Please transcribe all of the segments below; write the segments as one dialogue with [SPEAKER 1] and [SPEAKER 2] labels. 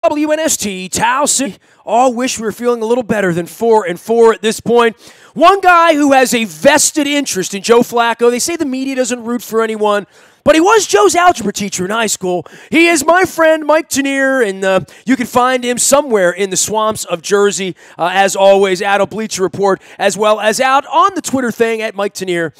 [SPEAKER 1] WNST, Towson, all wish we were feeling a little better than 4-4 at this point. One guy who has a vested interest in Joe Flacco. They say the media doesn't root for anyone, but he was Joe's algebra teacher in high school. He is my friend Mike Tanier, and you can find him somewhere in the swamps of Jersey, as always, at a Bleacher Report, as well as out on the Twitter thing at Mike Tanier.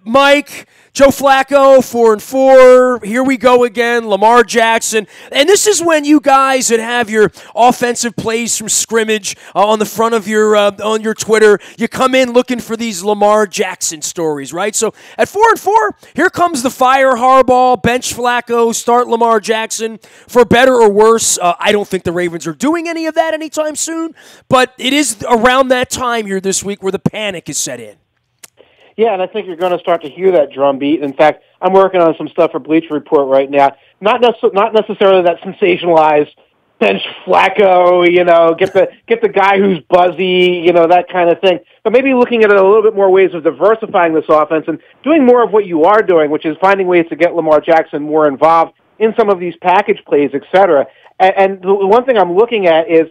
[SPEAKER 1] Mike, Joe Flacco, 4-4. Here we go again. Lamar Jackson. And this is when you guys that have your offensive plays from scrimmage on the front of your on your Twitter, you come in looking for these Lamar Jackson stories, right? So at 4-4, here comes the fire Harbaugh, bench Flacco, start Lamar Jackson. For better or worse, I don't think the Ravens are doing any of that anytime soon, but it is around that time here this week where the panic is set in.
[SPEAKER 2] Yeah, and I think you're going to start to hear that drumbeat. In fact, I'm working on some stuff for Bleacher Report right now. Not necessarily that sensationalized bench Flacco, get the guy who's buzzy, that kind of thing. But maybe looking at it a little bit more ways of diversifying this offense and doing more of what you are doing, which is finding ways to get Lamar Jackson more involved in some of these package plays, et cetera. And the one thing I'm looking at is,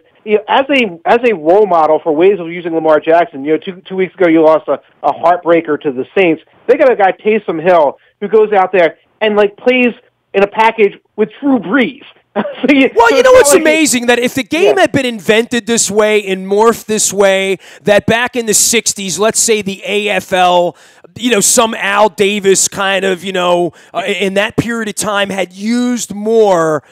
[SPEAKER 2] as a role model for ways of using Lamar Jackson, two weeks ago you lost a heartbreaker to the Saints. They got a guy, Taysom Hill, who goes out there and plays in a package with Drew Brees.
[SPEAKER 1] What's amazing? That if the game had been invented this way and morphed this way, that back in the 60s, let's say the AFL, some Al Davis kind of, in that period of time had used more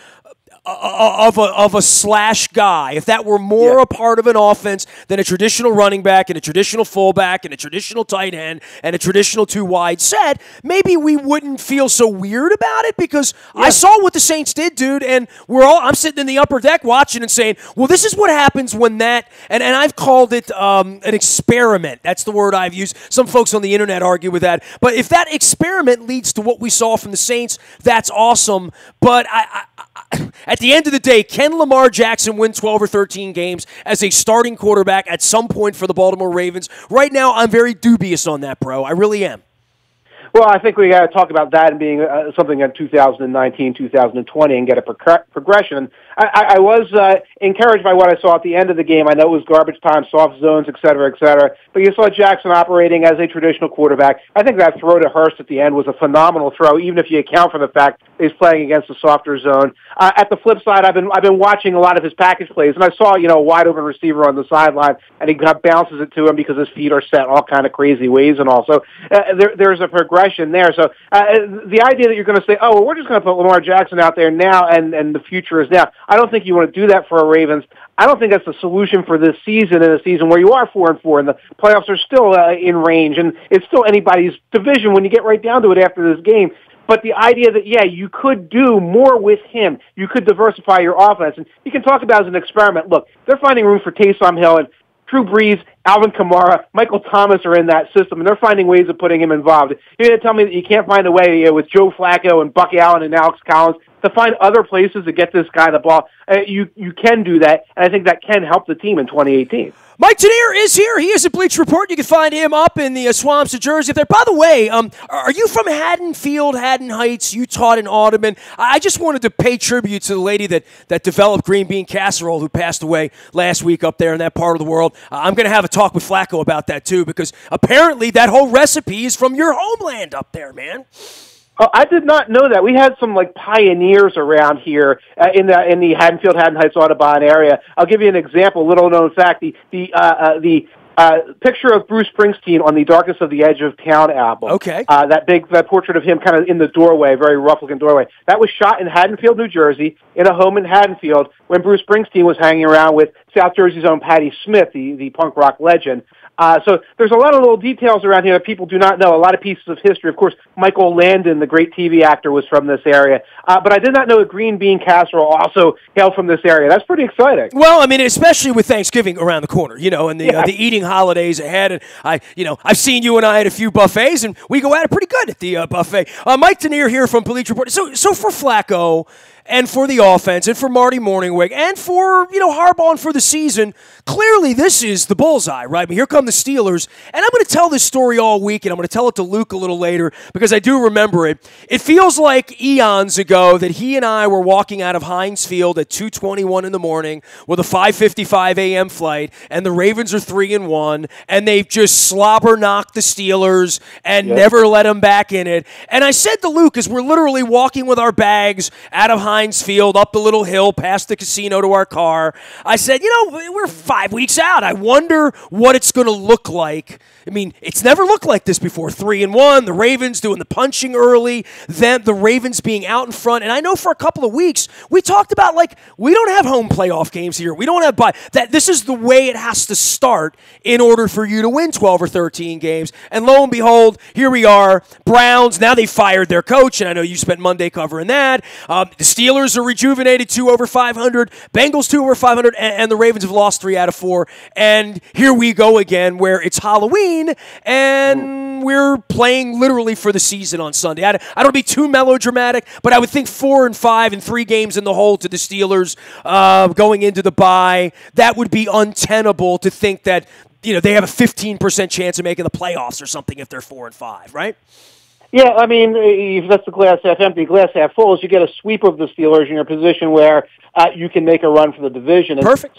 [SPEAKER 1] of a slash guy, if that were more a part of an offense than a traditional running back and a traditional fullback and a traditional tight end and a traditional two wide set, maybe we wouldn't feel so weird about it, because I saw what the Saints did, dude, and I'm sitting in the upper deck watching and saying, well, this is what happens when that, and I've called it an experiment. That's the word I've used. Some folks on the internet argue with that, but if that experiment leads to what we saw from the Saints, that's awesome. But at the end of the day, can Lamar Jackson win 12 or 13 games as a starting quarterback at some point for the Baltimore Ravens? Right now, I'm very dubious on that, bro. I really am.
[SPEAKER 2] Well, I think we got to talk about that and being something in 2019, 2020, and get a progression. I was encouraged by what I saw at the end of the game. I know it was garbage time, soft zones, et cetera, but you saw Jackson operating as a traditional quarterback. I think that throw to Hurst at the end was a phenomenal throw, even if you account for the fact he's playing against a softer zone. At the flip side, I've been watching a lot of his package plays, and I saw a wide open receiver on the sideline, and he bounces it to him because his feet are set all kind of crazy ways and all. So there's a progression there. So the idea that you're going to say, oh, well, we're just going to put Lamar Jackson out there now and the future is now, I don't think you want to do that for a Ravens. I don't think that's the solution for this season, in a season where you are 4-4 and the playoffs are still in range, and it's still anybody's division when you get right down to it after this game. But the idea that, you could do more with him. You could diversify your offense. And you can talk about it as an experiment. Look, they're finding room for Taysom Hill and Drew Brees, Alvin Kamara, Michael Thomas are in that system, and they're finding ways of putting him involved. You're going to tell me that you can't find a way with Joe Flacco and Buck Allen and Alex Collins to find other places to get this guy the ball? You can do that, and I think that can help the team in 2018.
[SPEAKER 1] Mike Tanier is here. He is at Bleacher Report. You can find him up in the swamps of Jersey. There. By the way, are you from Haddonfield, Haddon Heights? You taught in Audubon. I just wanted to pay tribute to the lady that developed green bean casserole, who passed away last week up there in that part of the world. I'm going to have a talk with Flacco about that, too, because apparently that whole recipe is from your homeland up there, man.
[SPEAKER 2] Oh, I did not know that. We had some pioneers around here in the Haddonfield, Haddon Heights, Audubon area. I'll give you an example. Little known fact: the picture of Bruce Springsteen on the Darkness of the Edge of Town album.
[SPEAKER 1] Okay.
[SPEAKER 2] That portrait of him kind of in the doorway, very rough-looking doorway. That was shot in Haddonfield, New Jersey, in a home in Haddonfield when Bruce Springsteen was hanging around with South Jersey's own Patti Smith, the punk rock legend. So there's a lot of little details around here that people do not know, a lot of pieces of history. Of course, Michael Landon, the great TV actor, was from this area. But I did not know a green bean casserole also hailed from this area. That's pretty exciting.
[SPEAKER 1] Well, I mean, especially with Thanksgiving around the corner, and the eating holidays ahead. And I've seen you and I at a few buffets, and we go at it pretty good at the buffet. Mike Tanier here from Bleacher Report. So for Flacco, and for the offense, and for Marty Morningwig, and for, Harbaugh, and for the season, clearly this is the bullseye, right? But here come the Steelers, and I'm going to tell this story all week, and I'm going to tell it to Luke a little later, because because I do remember it. It feels like eons ago that he and I were walking out of Heinz Field at 2:21 in the morning with a 5:55 a.m. flight, and the Ravens are 3-1, and they've just slobber knocked the Steelers and never let them back in it. And I said to Luke, as we're literally walking with our bags out of Heinz Field, up the little hill, past the casino to our car, I said, we're 5 weeks out. I wonder what it's going to look like. I mean, it's never looked like this before. 3-1, the Ravens doing the punching early, then the Ravens being out in front. And I know for a couple of weeks, we talked about, we don't have home playoff games here. We don't have that. This is the way it has to start in order for you to win 12 or 13 games. And lo and behold, here we are. Browns, now they fired their coach, and I know you spent Monday covering that. The Steelers are rejuvenated, 2 over 500. Bengals 2 over 500, and the Ravens have lost 3 out of 4. And here we go again, where it's Halloween, and we're playing literally for the season on Sunday. I don't want to be too melodramatic, but I would think 4-5 and 3 games in the hole to the Steelers going into the bye. That would be untenable to think that they have a 15% chance of making the playoffs or something if they're 4-5, right?
[SPEAKER 2] Yeah, I mean, if that's the glass half empty, glass half full, is you get a sweep of the Steelers in a position where you can make a run for the division. And
[SPEAKER 1] perfect.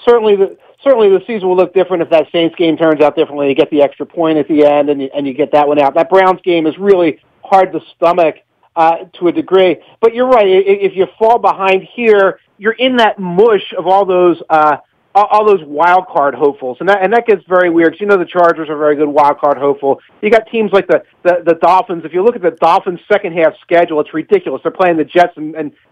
[SPEAKER 2] Certainly the season will look different if that Saints game turns out differently. You get the extra point at the end, and you get that one out. That Browns game is really hard to stomach to a degree. But you're right. If you fall behind here, you're in that mush of all those wild card hopefuls, and that gets very weird. Because the Chargers are very good wild card hopeful. You got teams like the Dolphins. If you look at the Dolphins' second half schedule, it's ridiculous. They're playing the Jets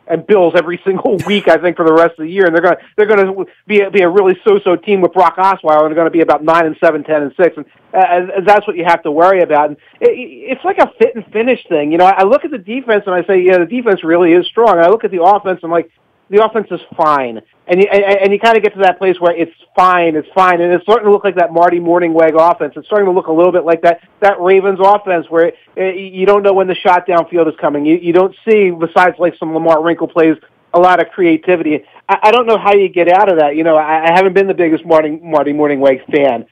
[SPEAKER 2] and Bills every single week, I think, for the rest of the year, and they're going to be a really so-so team with Brock Osweiler, and they're going to be about 9-7, 10-6, and that's what you have to worry about. And it's like a fit and finish thing. I look at the defense and I say, the defense really is strong. And I look at the offense and I'm like, the offense is fine, and you kind of get to that place where it's fine, and it's starting to look like that Marty Morningweg offense. It's starting to look a little bit like that Ravens offense where you don't know when the shot downfield is coming. You don't see, besides some Lamar Wrinkle plays, a lot of creativity. I don't know how you get out of that. I haven't been the biggest Marty Morningweg fan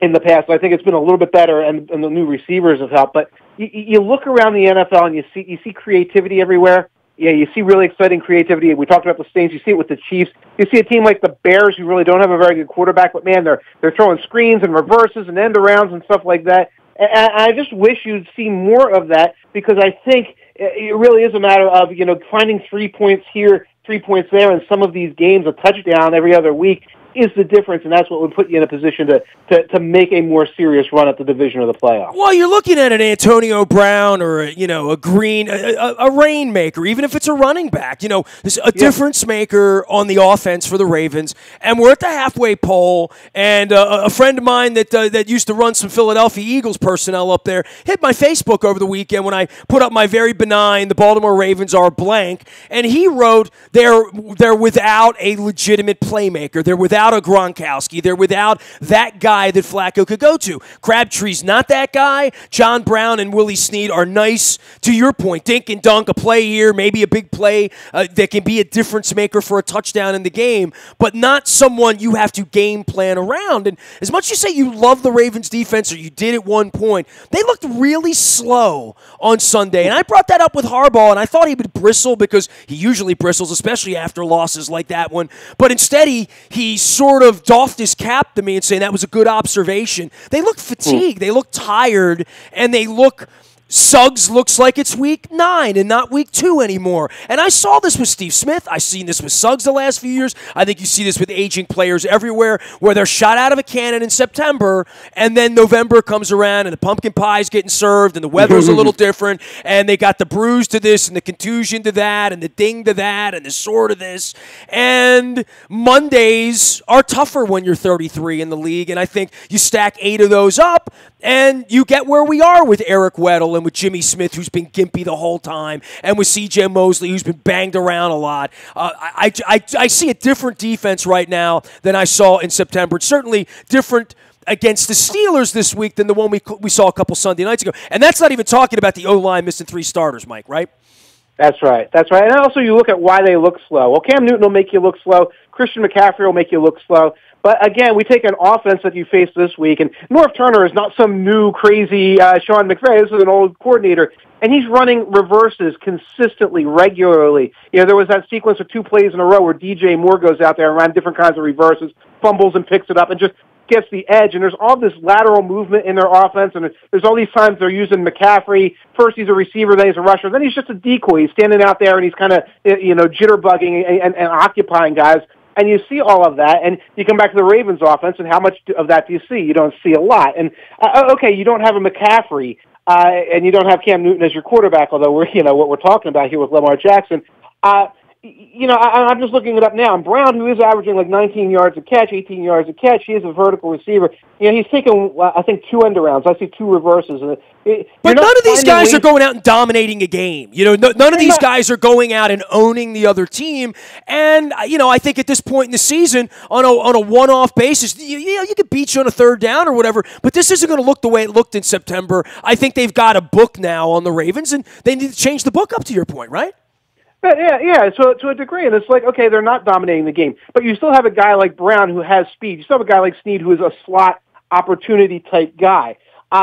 [SPEAKER 2] in the past. I think it's been a little bit better, and the new receivers have helped. But you look around the NFL and you see creativity everywhere. Yeah, you see really exciting creativity. We talked about the Saints. You see it with the Chiefs. You see a team like the Bears who really don't have a very good quarterback, but man, they're throwing screens and reverses and end arounds and stuff like that. And I just wish you'd see more of that, because I think it really is a matter of finding 3 points here, 3 points there, and some of these games, a touchdown every other week, is the difference, and that's what would put you in a position to make a more serious run at the division or the playoffs.
[SPEAKER 1] Well, you're looking at an Antonio Brown or a Green, a rainmaker, even if it's a running back. There's a difference maker on the offense for the Ravens, and we're at the halfway pole. And a friend of mine that used to run some Philadelphia Eagles personnel up there hit my Facebook over the weekend when I put up my very benign "The Baltimore Ravens are blank," and he wrote they're without a legitimate playmaker. They're without a Gronkowski. They're without that guy that Flacco could go to. Crabtree's not that guy. John Brown and Willie Snead are nice, to your point. Dink and dunk, a play here, maybe a big play that can be a difference maker for a touchdown in the game, but not someone you have to game plan around. And as much as you say you love the Ravens defense, or you did at one point, they looked really slow on Sunday. And I brought that up with Harbaugh, and I thought he would bristle, because he usually bristles, especially after losses like that one. But instead, he sort of doffed his cap to me and saying that was a good observation. They look fatigued. They look tired, and they look Suggs looks like it's week 9 and not week 2 anymore. And I saw this with Steve Smith. I've seen this with Suggs the last few years. I think you see this with aging players everywhere, where they're shot out of a cannon in September, and then November comes around and the pumpkin pie's getting served and the weather's a little different, and they got the bruise to this and the contusion to that and the ding to that and the sore to this. And Mondays are tougher when you're 33 in the league, and I think you stack 8 of those up and you get where we are with Eric Weddle and with Jimmy Smith, who's been gimpy the whole time, and with C.J. Mosley, who's been banged around a lot. I see a different defense right now than I saw in September. It's certainly different against the Steelers this week than the one we saw a couple Sunday nights ago. And that's not even talking about the O-line missing 3 starters, Mike, right?
[SPEAKER 2] That's right. That's right. And also you look at why they look slow. Well, Cam Newton will make you look slow. Christian McCaffrey will make you look slow. But again, we take an offense that you face this week, and North Turner is not some new crazy Sean McVay. This is an old coordinator, and he's running reverses consistently, regularly. You know, there was that sequence of 2 plays in a row where DJ Moore goes out there and runs different kinds of reverses, fumbles and picks it up, and just gets the edge. And there's all this lateral movement in their offense, and there's all these times they're using McCaffrey. First he's a receiver, then he's a rusher, then he's just a decoy. He's standing out there and he's kind of, jitterbugging and occupying guys. And you see all of that, and you come back to the Ravens offense, and how much of that do you see? You don't see a lot. And, okay, you don't have a McCaffrey, and you don't have Cam Newton as your quarterback, although what we're talking about here with Lamar Jackson. I'm just looking it up now. And Brown, who is averaging like 19 yards a catch, 18 yards a catch, he is a vertical receiver. He's taken, I think, 2 end-arounds. I see 2 reverses.
[SPEAKER 1] But none of these guys are going out and dominating a game. None of these guys are going out and owning the other team. And, I think at this point in the season, on a one-off basis, you could beat you on a 3rd down or whatever, but this isn't going to look the way it looked in September. I think they've got a book now on the Ravens, and they need to change the book up, to your point, right?
[SPEAKER 2] Yeah. So to a degree, and it's like, okay, they're not dominating the game, but you still have a guy like Brown who has speed. You still have a guy like Snead who is a slot opportunity type guy.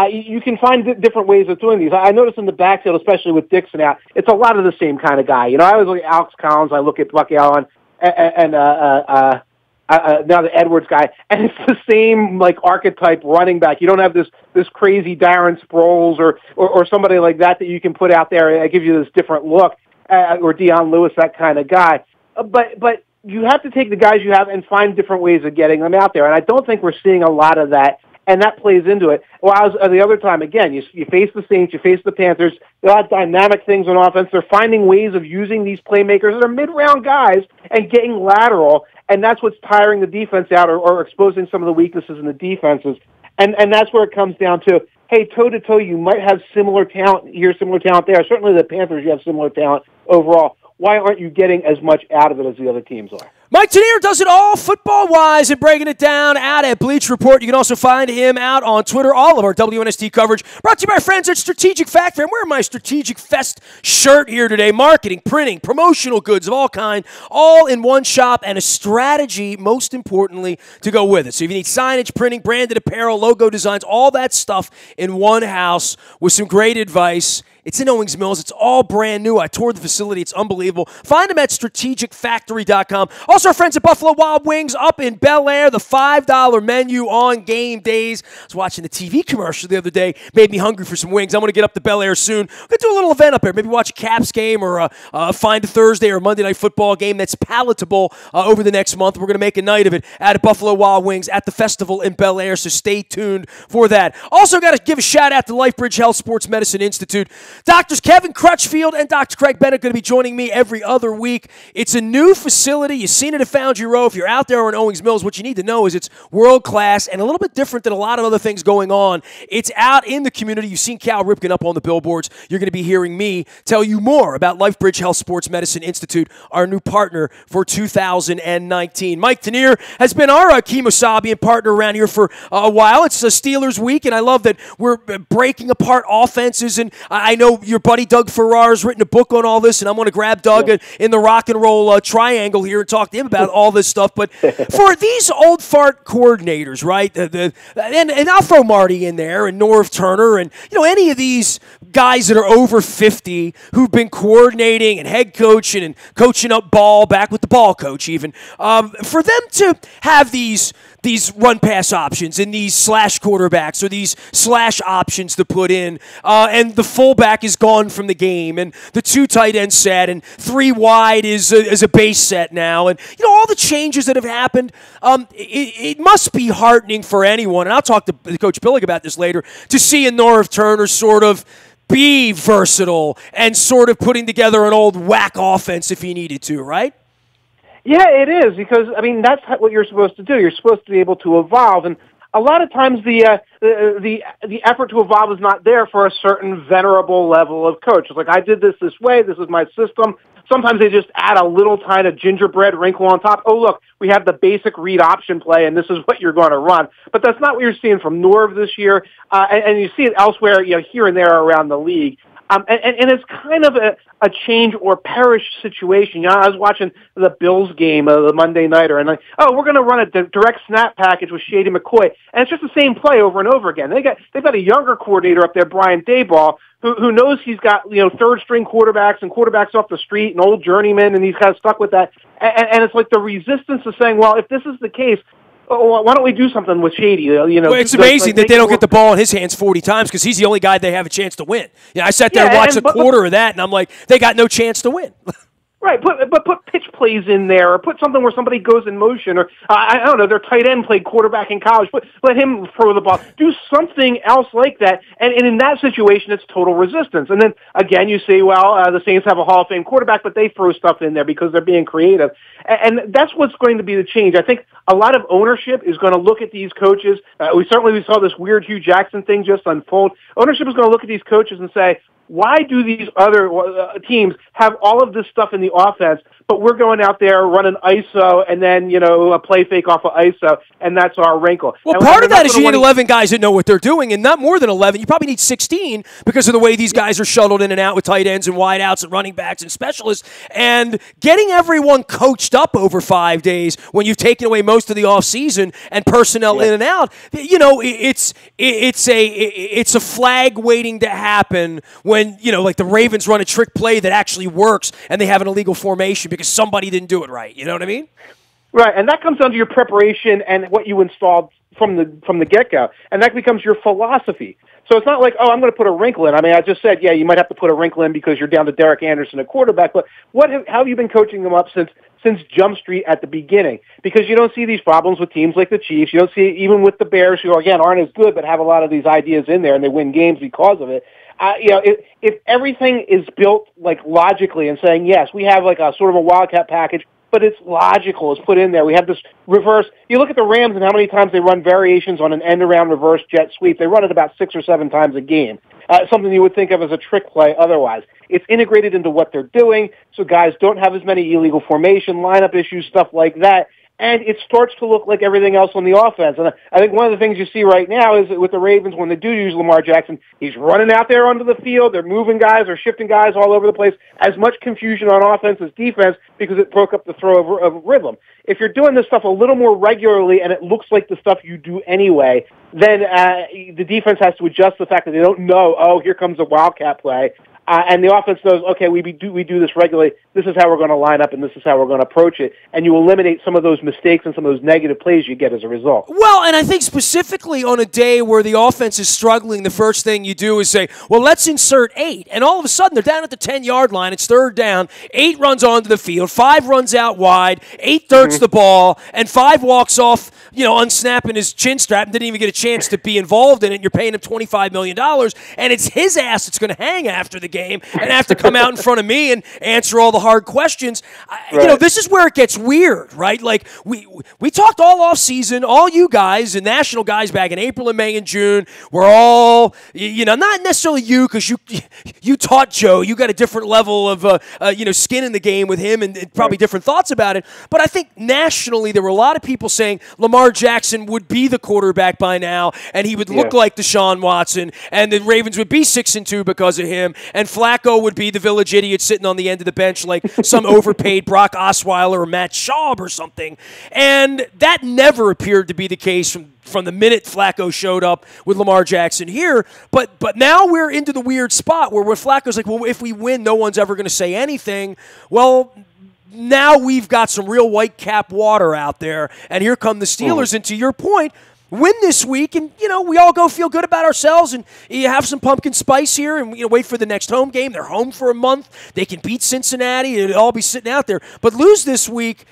[SPEAKER 2] You can find different ways of doing these. I notice in the backfield, especially with Dixon out, it's a lot of the same kind of guy. I always look at Alex Collins, I look at Bucky Allen, and now the Edwards guy, and it's the same like archetype running back. You don't have this crazy Darren Sproles or somebody like that you can put out there and give you this different look. Or Deion Lewis, that kind of guy. But you have to take the guys you have and find different ways of getting them out there. And I don't think we're seeing a lot of that, and that plays into it. While the other time, again, you face the Saints, you face the Panthers, there are dynamic things on offense. They're finding ways of using these playmakers that are mid-round guys and getting lateral, and that's what's tiring the defense out or exposing some of the weaknesses in the defenses. And that's where it comes down to, hey, toe-to-toe, you might have similar talent here, similar talent there. Certainly the Panthers, you have similar talent overall. Why aren't you getting as much out of it as the other teams are?
[SPEAKER 1] Mike Tanier does it all football-wise and breaking it down out at Bleacher Report. You can also find him out on Twitter. All of our WNST coverage brought to you by our friends at Strategic Factory. I'm wearing my Strategic Fest shirt here today. Marketing, printing, promotional goods of all kind, all in one shop, and a strategy, most importantly, to go with it. So if you need signage, printing, branded apparel, logo designs, all that stuff in one house with some great advice. It's in Owings Mills. It's all brand new. I toured the facility. It's unbelievable. Find them at strategicfactory.com. Also, our friends at Buffalo Wild Wings up in Bel Air, the $5 menu on game days. I was watching the TV commercial the other day. Made me hungry for some wings. I'm going to get up to Bel Air soon. We're going to do a little event up there. Maybe watch a Caps game or find a Thursday or Monday Night Football game that's palatable over the next month. We're going to make a night of it at Buffalo Wild Wings at the festival in Bel Air, so stay tuned for that. Also, got to give a shout-out to LifeBridge Health Sports Medicine Institute. Doctors Kevin Crutchfield and Dr. Craig Bennett going to be joining me every other week. It's a new facility. You've seen it at Foundry Row. If you're out there in Owings Mills, what you need to know is it's world-class and a little bit different than a lot of other things going on. It's out in the community. You've seen Cal Ripken up on the billboards. You're going to be hearing me tell you more about LifeBridge Health Sports Medicine Institute, our new partner for 2019. Mike Tanier has been our Kemosabian partner around here for a while. It's a Steelers week, and I love that we're breaking apart offenses, and I know your buddy Doug Farrar has written a book on all this, and I'm going to grab Doug in the rock and roll triangle here and talk to him about all this stuff. But for these old fart coordinators, right, and I'll throw Marty in there and Norv Turner and any of these guys that are over 50 who've been coordinating and head coaching and coaching up ball, back with the ball coach even, for them to have these run-pass options and these slash quarterbacks or these slash options to put in, and the fullback is gone from the game, and the 2 tight end set, and 3 wide is a base set now, and all the changes that have happened. It must be heartening for anyone, and I'll talk to Coach Billig about this later, to see a Norv Turner sort of be versatile and sort of putting together an old whack offense if he needed to, right?
[SPEAKER 2] Yeah, it is, because, that's what you're supposed to do. You're supposed to be able to evolve, and a lot of times the effort to evolve is not there for a certain venerable level of coach. It's like, I did this way, this is my system. Sometimes they just add a little kind of gingerbread wrinkle on top. Oh, look, we have the basic read option play, and this is what you're going to run. But that's not what you're seeing from Norv this year, and you see it elsewhere, here and there around the league. And it's kind of a change or perish situation. You know, I was watching the Bills game, the Monday Nighter, and we're going to run a direct snap package with Shady McCoy, and it's just the same play over and over again. They've got a younger coordinator up there, Brian Daboll, who knows he's got, third string quarterbacks and quarterbacks off the street and old journeymen, and he's kind of stuck with that. And it's like the resistance of saying, well, if this is the case, why don't we do something with Shady? Well,
[SPEAKER 1] it's amazing that they don't get the ball in his hands 40 times because he's the only guy they have a chance to win. I sat there and watched a quarter of that, and I'm like, they got no chance to win.
[SPEAKER 2] Right, but put pitch plays in there, or put something where somebody goes in motion, or I don't know, their tight end played quarterback in college, but let him throw the ball. Do something else like that, and in that situation, it's total resistance. And then, again, you see, the Saints have a Hall of Fame quarterback, but they throw stuff in there because they're being creative. And that's what's going to be the change. I think a lot of ownership is going to look at these coaches. We saw this weird Hugh Jackson thing just unfold. Ownership is going to look at these coaches and say, why do these other teams have all of this stuff in the offense, but we're going out there running ISO and then, a play fake off of ISO, and that's our wrinkle.
[SPEAKER 1] Well, part of that is you need 11 guys that know what they're doing, and not more than 11. You probably need 16 because of the way these guys are shuttled in and out with tight ends and wide outs and running backs and specialists. And getting everyone coached up over 5 days when you've taken away most of the offseason and personnel in and out, it's a flag waiting to happen when, like the Ravens run a trick play that actually works and they have an illegal formation because somebody didn't do it right. You know what I mean?
[SPEAKER 2] Right, and that comes down to your preparation and what you installed from the get-go, and that becomes your philosophy. So it's not like, I'm going to put a wrinkle in. I mean, I just said, you might have to put a wrinkle in because you're down to Derek Anderson at quarterback, but how have you been coaching them up since Jump Street at the beginning? Because you don't see these problems with teams like the Chiefs. You don't see it even with the Bears, who, again, aren't as good but have a lot of these ideas in there, and they win games because of it. If everything is built logically and saying, yes, we have a sort of a wildcat package, but it's logical, it's put in there. We have this reverse. You look at the Rams and how many times they run variations on an end-around reverse jet sweep. They run it about 6 or 7 times a game. Something you would think of as a trick play otherwise. It's integrated into what they're doing, so guys don't have as many illegal formation, lineup issues, stuff like that. And it starts to look like everything else on the offense. And I think one of the things you see right now is that with the Ravens, when they do use Lamar Jackson, he's running out there onto the field. They're moving guys or shifting guys all over the place. As much confusion on offense as defense because it broke up the throw of rhythm. If you're doing this stuff a little more regularly and it looks like the stuff you do anyway, then the defense has to adjust the fact that they don't know, here comes a wildcat play. And the offense knows, okay, we do this regularly. This is how we're going to line up, and this is how we're going to approach it. And you eliminate some of those mistakes and some of those negative plays you get as a result.
[SPEAKER 1] Well, and I think specifically on a day where the offense is struggling, the first thing you do is say, well, let's insert 8. And all of a sudden, they're down at the 10-yard line. It's third down. 8 runs onto the field. 5 runs out wide. 8 dirts the ball. And 5 walks off, unsnapping his chin strap and didn't even get a chance to be involved in it. And you're paying him $25 million. And it's his ass that's going to hang after the game and have to come out in front of me and answer all the hard questions.
[SPEAKER 2] Right.
[SPEAKER 1] This is where it gets weird, right? Like we talked all off season, all you guys and national guys back in April and May and June were all, not necessarily you because you taught Joe. You got a different level of skin in the game with him and probably different thoughts about it. But I think nationally there were a lot of people saying Lamar Jackson would be the quarterback by now and he would look like Deshaun Watson and the Ravens would be 6-2 because of him. And Flacco would be the village idiot sitting on the end of the bench like some overpaid Brock Osweiler or Matt Schaub or something. And that never appeared to be the case from the minute Flacco showed up with Lamar Jackson here. But now we're into the weird spot where Flacco's like, well, if we win, no one's ever going to say anything. Well, now we've got some real white cap water out there. And here come the Steelers. And to your point, win this week, and, we all go feel good about ourselves, and you have some pumpkin spice here, and, wait for the next home game. They're home for a month. They can beat Cincinnati. It'll all be sitting out there. But lose this week,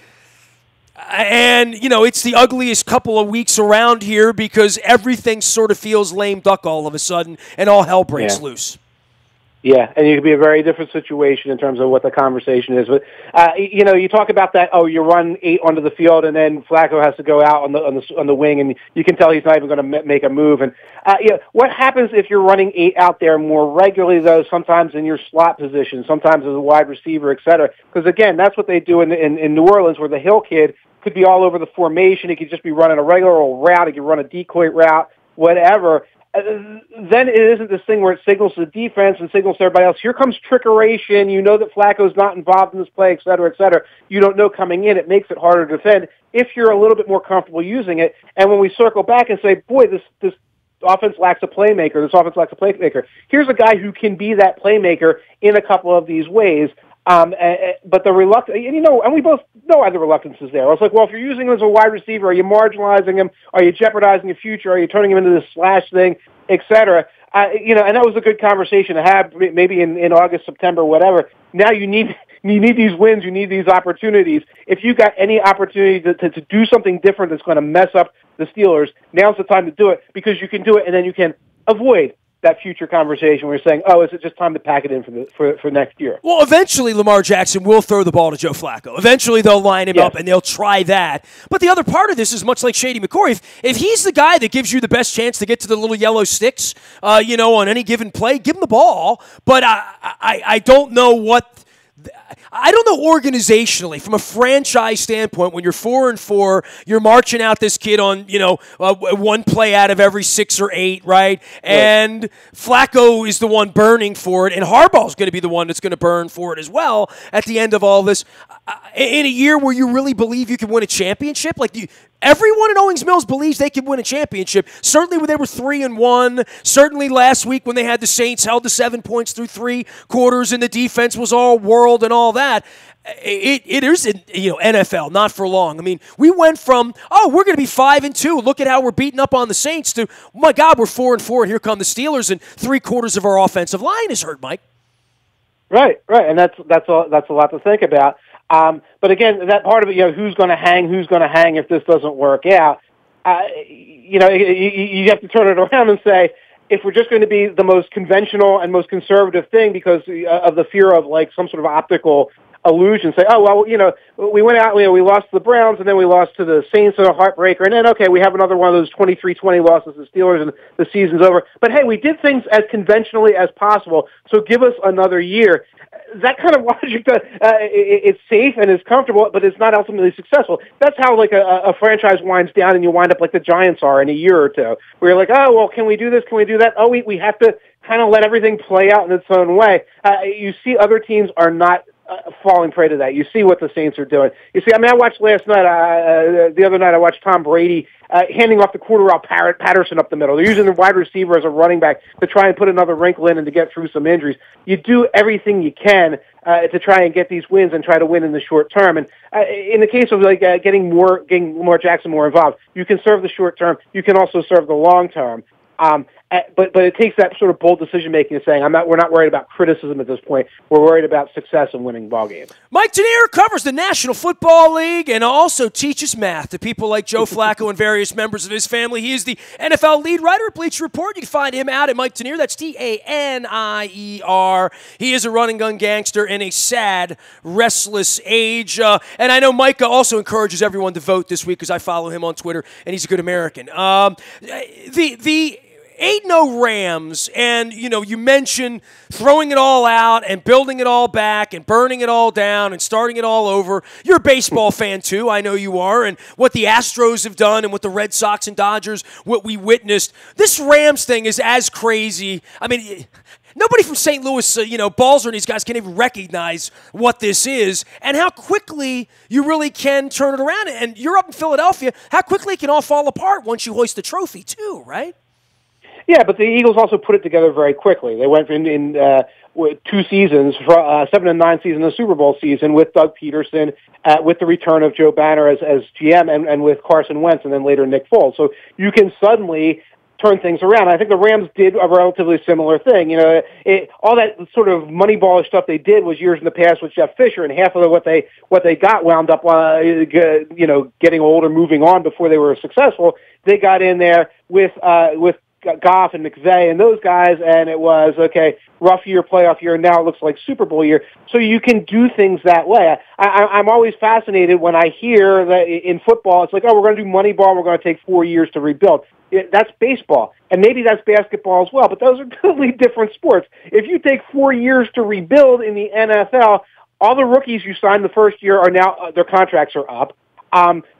[SPEAKER 1] and, it's the ugliest couple of weeks around here because everything sort of feels lame duck all of a sudden, and all hell breaks loose.
[SPEAKER 2] Yeah, and it could be a very different situation in terms of what the conversation is. But you talk about that. Oh, you run 8 onto the field, and then Flacco has to go out on the wing, and you can tell he's not even going to make a move. And what happens if you're running 8 out there more regularly, though? Sometimes in your slot position, sometimes as a wide receiver, et cetera. Because again, that's what they do in New Orleans, where the Hill kid could be all over the formation. He could just be running a regular old route. He could run a decoy route, whatever. then it isn't this thing where it signals to the defense and signals to everybody else, here comes trickeration, you know that Flacco's not involved in this play, et cetera, et cetera. You don't know coming in. It makes it harder to defend if you're a little bit more comfortable using it. And when we circle back and say, boy, this offense lacks a playmaker, here's a guy who can be that playmaker in a couple of these ways. But the reluctance, and we both know why the reluctance is there. I was like, well, if you're using him as a wide receiver, are you marginalizing him? Are you jeopardizing the future? Are you turning him into this slash thing, et cetera? And that was a good conversation to have maybe in August, September, whatever. Now you need these wins. You need these opportunities. If you got any opportunity to do something different that's going to mess up the Steelers, now's the time to do it, because you can do it and then you can avoid that future conversation where you're saying, oh, is it just time to pack it in for next year?
[SPEAKER 1] Well, eventually Lamar Jackson will throw the ball to Joe Flacco. Eventually they'll line him up and they'll try that. But the other part of this is much like Shady McCoy. If he's the guy that gives you the best chance to get to the little yellow sticks, on any given play, give him the ball. But I don't know what... I don't know organizationally, from a franchise standpoint, when you're 4-4, you're marching out this kid on, one play out of every 6 or 8, right? And Flacco is the one burning for it, and Harbaugh's going to be the one that's going to burn for it as well at the end of all this. In a year where you really believe you can win a championship, everyone in Owings Mills believes they can win a championship. Certainly when they were 3-1. Certainly last week when they had the Saints held to 7 points through 3 quarters and the defense was all world and all that. It is, NFL, not for long. I mean, we went from, we're going to be 5-2. Look at how we're beating up on the Saints to, oh my God, we're 4-4 and here come the Steelers and 3/4 of our offensive line is hurt, Mike. Right.
[SPEAKER 2] And that's a lot to think about. But again, that part of it, who's going to hang if this doesn't work out, you have to turn it around and say, if we're just going to be the most conventional and most conservative thing because of the fear of some sort of optical illusion, say, we went out, we lost to the Browns and then we lost to the Saints in a heartbreaker, and then, okay, we have another one of those 23-20 losses to the Steelers and the season's over. But hey, we did things as conventionally as possible, so give us another year. That kind of logic, it's safe and it's comfortable, but it's not ultimately successful. That's how a franchise winds down and you wind up like the Giants are in a year or two, where you're like, oh, well, can we do this? Can we do that? Oh, we have to kind of let everything play out in its own way. You see other teams are not falling prey to that. You see what the Saints are doing. You see, I watched last night, the other night, I watched Tom Brady handing off the quarter route Patterson up the middle. They're using the wide receiver as a running back to try and put another wrinkle in and to get through some injuries. You do everything you can to try and get these wins and try to win in the short term. And in the case of getting Lamar Jackson more involved, you can serve the short term. You can also serve the long term. But it takes that sort of bold decision making of saying we're not worried about criticism at this point. We're worried about success and winning ball games.
[SPEAKER 1] Mike Tanier covers the National Football League and also teaches math to people like Joe Flacco and various members of his family. He is the NFL lead writer at Bleacher Report. You can find him out at Mike Tanier. That's Tanier. He is a run and gun gangster in a sad, restless age. And I know Mike also encourages everyone to vote this week because I follow him on Twitter and he's a good American. The 8-0 Rams, and, you mentioned throwing it all out and building it all back and burning it all down and starting it all over. You're a baseball fan, too. I know you are. And what the Astros have done and what the Red Sox and Dodgers, what we witnessed, this Rams thing is as crazy. I mean, nobody from St. Louis, Balzer and these guys can't even recognize what this is and how quickly you really can turn it around. And you're up in Philadelphia. How quickly it can all fall apart once you hoist the trophy, too, right?
[SPEAKER 2] Yeah, but the Eagles also put it together very quickly. They went in 2 seasons, 7-9 season, the Super Bowl season with Doug Peterson, with the return of Joe Banner as GM, and with Carson Wentz, and then later Nick Foles. So you can suddenly turn things around. I think the Rams did a relatively similar thing. All that sort of Moneyball stuff they did was years in the past with Jeff Fisher, and half of what they got wound up, getting old or moving on before they were successful. They got in there with Goff and McVay and those guys, and it was, okay, rough year, playoff year, and now it looks like Super Bowl year. So you can do things that way. I'm always fascinated when I hear that in football, it's like, we're going to do Moneyball, we're going to take 4 years to rebuild. That's baseball, and maybe that's basketball as well, but those are totally different sports. If you take 4 years to rebuild in the NFL, all the rookies you signed the first year are now, their contracts are up.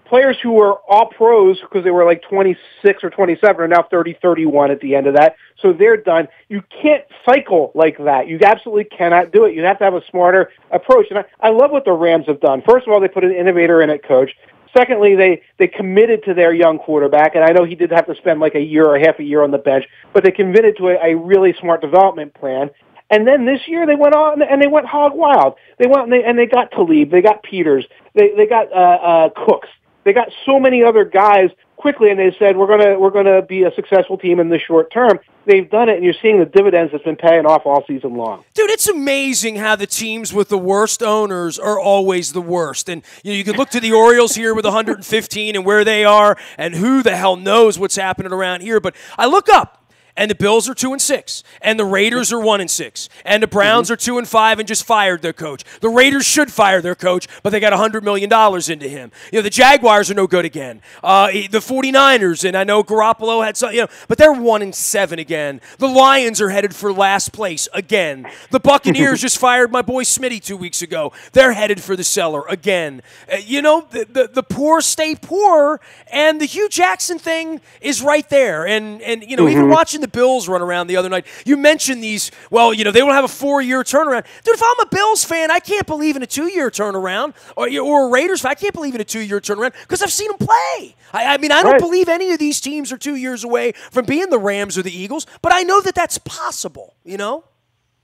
[SPEAKER 2] players who were all pros because they were like 26 or 27 are now 30, 31 at the end of that. So they're done. You can't cycle like that. You absolutely cannot do it. You have to have a smarter approach. And I love what the Rams have done. First of all, they put an innovator in at coach. Secondly, they committed to their young quarterback, and I know he did have to spend like a year or half a year on the bench, but they committed to a really smart development plan. And then this year they went on and they went hog wild. They went and they got Talib, they got Peters, they got Cooks, they got so many other guys quickly, and they said we're gonna be a successful team in the short term. They've done it, and you're seeing the dividends that's been paying off all season long.
[SPEAKER 1] Dude, it's amazing how the teams with the worst owners are always the worst. And you could look to the Orioles here with 115 and where they are, and who the hell knows what's happening around here. But I look up, and the Bills are 2-6, and the Raiders are 1-6, and the Browns are 2-5 and just fired their coach. The Raiders should fire their coach, but they got $100 million into him. The Jaguars are no good again. The 49ers, and I know Garoppolo had some, but they're 1-7 again. The Lions are headed for last place again. The Buccaneers just fired my boy Smitty 2 weeks ago. They're headed for the cellar again. The poor stay poor, and the Hugh Jackson thing is right there. And even watching the Bills run around the other night. You mentioned these, they don't have a 4-year turnaround. Dude, if I'm a Bills fan, I can't believe in a 2-year turnaround, or a Raiders fan, I can't believe in a 2-year turnaround because I've seen them play. I don't believe any of these teams are 2 years away from being the Rams or the Eagles, but I know that that's possible,
[SPEAKER 2] No,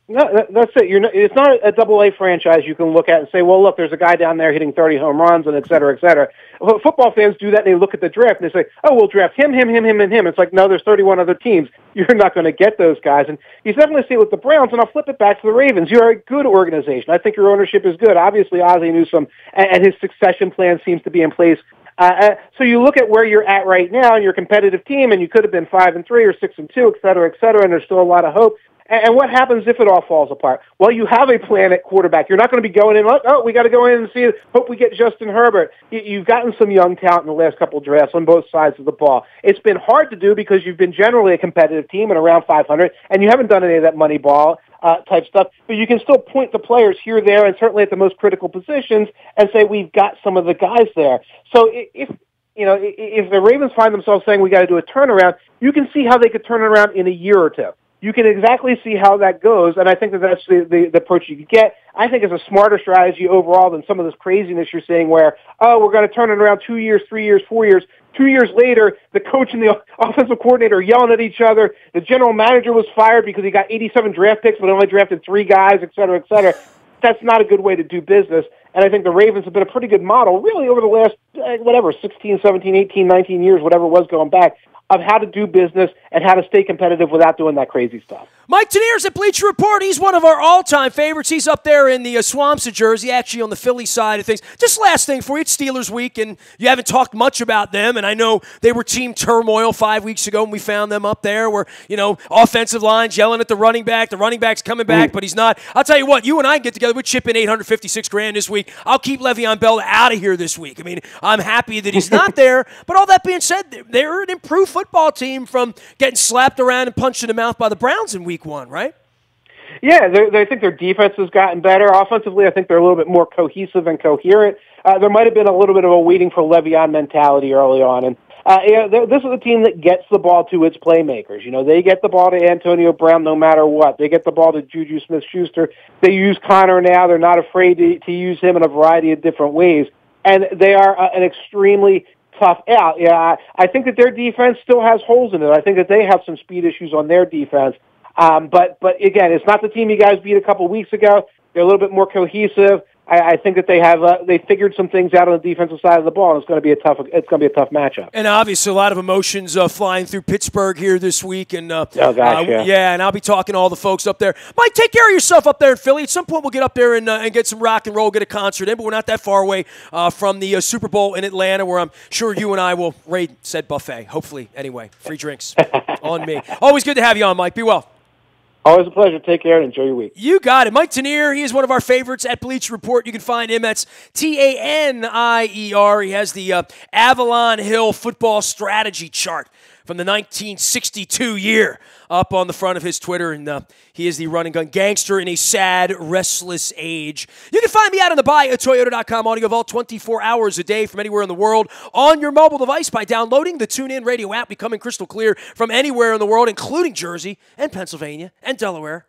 [SPEAKER 2] that's it. It's not a AA franchise you can look at and say, well, look, there's a guy down there hitting 30 home runs and et cetera, et cetera. Well, football fans do that, and they look at the draft, and they say, oh, we'll draft him, and him. It's like, no, there's 31 other teams. You're not going to get those guys. And you definitely see it with the Browns, and I'll flip it back to the Ravens. You're a good organization. I think your ownership is good. Obviously, Ozzie Newsome and his succession plan seems to be in place. So you look at where you're at right now, and you're a competitive team, and you could have been 5-3 or 6-2, et cetera, and there's still a lot of hope. And what happens if it all falls apart? Well, you have a plan at quarterback. You're not going to be going in, we got to go in and see it. Hope we get Justin Herbert. You've gotten some young talent in the last couple of drafts on both sides of the ball. It's been hard to do because you've been generally a competitive team and around 500, and you haven't done any of that money ball type stuff. But you can still point the players here, there, and certainly at the most critical positions and say we've got some of the guys there. So if the Ravens find themselves saying we got to do a turnaround, you can see how they could turn it around in a year or two. You can exactly see how that goes, and I think that's the approach you could get. I think it's a smarter strategy overall than some of this craziness you're seeing where, we're going to turn it around 2 years, 3 years, 4 years. 2 years later, the coach and the offensive coordinator are yelling at each other. The general manager was fired because he got 87 draft picks but only drafted 3 guys, et cetera, et cetera. That's not a good way to do business, and I think the Ravens have been a pretty good model really over the last, 16, 17, 18, 19 years, whatever it was going back, of how to do business and how to stay competitive without doing that crazy stuff.
[SPEAKER 1] Mike Tanier's at Bleacher Report. He's one of our all-time favorites. He's up there in the swamps of Jersey, actually on the Philly side of things. Just last thing for you, it's Steelers week, and you haven't talked much about them, and I know they were team turmoil 5 weeks ago when we found them up there where, offensive lines yelling at the running back. The running back's coming back, but he's not. I'll tell you what, you and I get together, we'll chip in $856,000 this week. I'll keep Le'Veon Bell out of here this week. I mean, I'm happy that he's not there, but all that being said, they're an improved football team from getting slapped around and punched in the mouth by the Browns in week 1, right?
[SPEAKER 2] Yeah, I think their defense has gotten better. Offensively, I think they're a little bit more cohesive and coherent. There might have been a little bit of a waiting for Le'Veon mentality early on. And this is a team that gets the ball to its playmakers. They get the ball to Antonio Brown no matter what. They get the ball to Juju Smith-Schuster. They use Connor now. They're not afraid to use him in a variety of different ways. And they are an extremely tough out. Yeah, I think that their defense still has holes in it. I think that they have some speed issues on their defense. But again, it's not the team you guys beat a couple weeks ago. They're a little bit more cohesive. I think that they figured some things out on the defensive side of the ball, and it's going to be a tough matchup.
[SPEAKER 1] And obviously, a lot of emotions flying through Pittsburgh here this week, and
[SPEAKER 2] yeah,
[SPEAKER 1] and I'll be talking to all the folks up there. Mike, take care of yourself up there in Philly. At some point, we'll get up there and get some rock and roll, get a concert in, but we're not that far away from the Super Bowl in Atlanta, where I'm sure you and I will raid said buffet. Hopefully, anyway, free drinks on me. Always good to have you on, Mike. Be well.
[SPEAKER 2] Always a pleasure. Take care and enjoy your week.
[SPEAKER 1] You got it. Mike Tanier, he is one of our favorites at Bleacher Report. You can find him. That's Tanier. He has the Avalon Hill football strategy chart from the 1962 year up on the front of his Twitter, and he is the run and gun gangster in a sad, restless age. You can find me out on the buyatoyota.com audio vault 24 hours a day from anywhere in the world on your mobile device by downloading the TuneIn Radio app, becoming crystal clear from anywhere in the world, including Jersey and Pennsylvania and Delaware.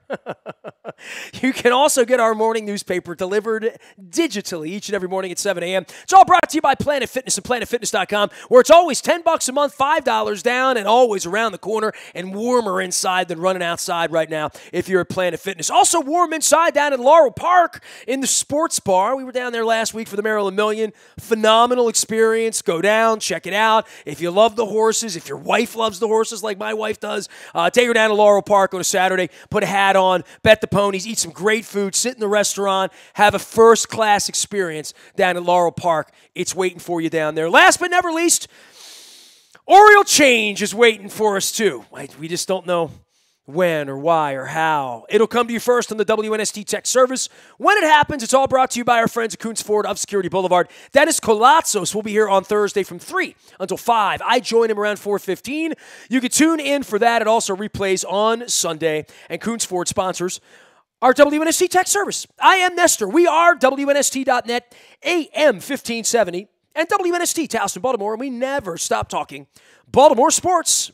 [SPEAKER 1] You can also get our morning newspaper delivered digitally each and every morning at 7 a.m. It's all brought to you by Planet Fitness and PlanetFitness.com, where it's always $10 a month, $5 down, and always around the corner and warmer inside than running outside right now if you're at Planet Fitness. Also warm inside down at Laurel Park in the sports bar. We were down there last week for the Maryland Million. Phenomenal experience. Go down, check it out. If you love the horses, if your wife loves the horses like my wife does, take her down to Laurel Park on a Saturday, put a hat on, bet the ponies, eat some great food, sit in the restaurant, have a first-class experience down at Laurel Park. It's waiting for you down there. Last but never least, Oriole change is waiting for us too. We just don't know when or why or how. It'll come to you first on the WNST Tech Service. When it happens, it's all brought to you by our friends at Coons Ford of Security Boulevard. Dennis Colatzos will be here on Thursday from 3 until 5. I join him around 4:15. You can tune in for that. It also replays on Sunday. And Coons Ford sponsors our WNST Tech Service. I am Nestor. We are WNST.net, AM 1570, and WNST, Towson, Baltimore, and we never stop talking Baltimore sports.